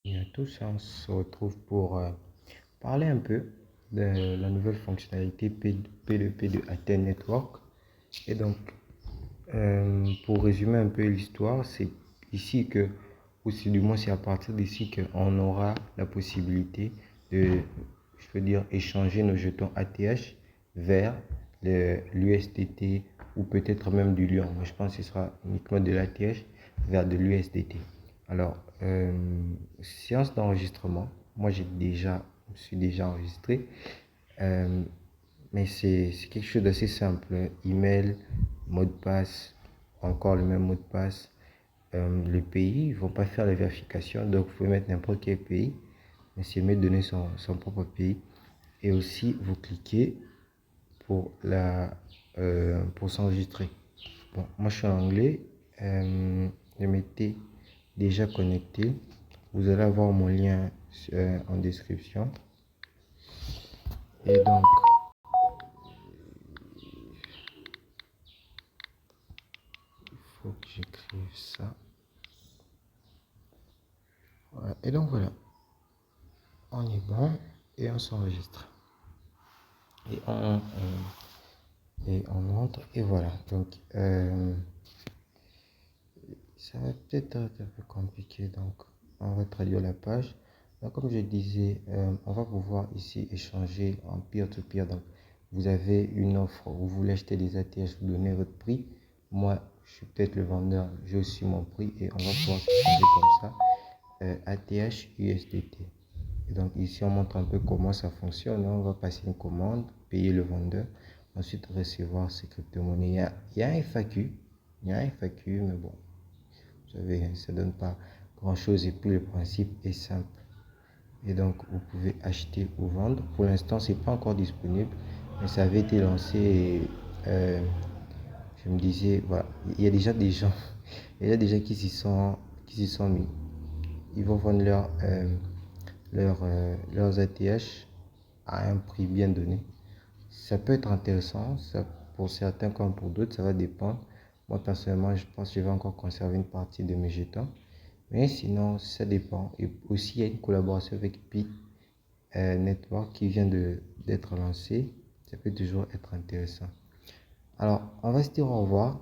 Et à tous, on se retrouve pour parler un peu de la nouvelle fonctionnalité P2P de Athene Network. Et donc, pour résumer un peu l'histoire, c'est ici que, ou c'est du moins c'est à partir d'ici qu'on aura la possibilité de, je veux dire, échanger nos jetons ATH vers l'USDT ou peut-être même du Lyon. Moi, je pense que ce sera uniquement de l'ATH vers de l'USDT. Alors, séance d'enregistrement. Moi, je me suis déjà enregistré. Euh, mais c'est quelque chose d'assez simple. Email, mot de passe, encore le même mot de passe. Le pays, ils ne vont pas faire la vérification. Donc, vous pouvez mettre n'importe quel pays. Mais c'est mieux de donner son propre pays. Et aussi, vous cliquez pour, pour s'enregistrer. Bon, moi, je suis en anglais. Je m'étais déjà connecté. Vous allez avoir mon lien en description. Et donc, il faut que j'écrive ça. Voilà. Et donc voilà, on est bon et on s'enregistre. Et on entre et voilà. Donc, ça va peut-être être un peu compliqué. Donc, on va traduire la page. Donc, comme je disais, on va pouvoir ici échanger en peer-to-peer. Donc, vous avez une offre, vous voulez acheter des ATH, vous donnez votre prix. Moi, je suis peut-être le vendeur, j'ai aussi mon prix et on va pouvoir échanger comme ça. ATH USDT. Et donc ici, on montre un peu comment ça fonctionne. On va passer une commande, payer le vendeur, ensuite recevoir ces crypto-monnaies. Il y a un FAQ, mais bon, vous savez, ça ne donne pas grand-chose et puis le principe est simple. Et donc, vous pouvez acheter ou vendre. Pour l'instant, ce n'est pas encore disponible, mais ça avait été lancé et je me disais, voilà, il y a déjà des gens, il y a déjà qui s'y sont mis. Ils vont vendre leurs ATH à un prix bien donné. Ça peut être intéressant, ça, pour certains comme pour d'autres, ça va dépendre. Moi, personnellement, je pense que je vais encore conserver une partie de mes jetons. Mais sinon, ça dépend. Et aussi, il y a une collaboration avec Pi Network qui vient d'être lancée. Ça peut toujours être intéressant. Alors, on va se dire au revoir.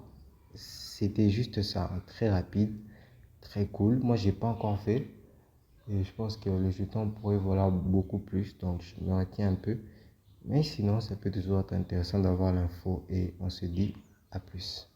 C'était juste ça, très rapide, très cool. Moi, j'ai pas encore fait. Et je pense que le jeton pourrait valoir beaucoup plus, donc je me retiens un peu. Mais sinon, ça peut toujours être intéressant d'avoir l'info et on se dit à plus.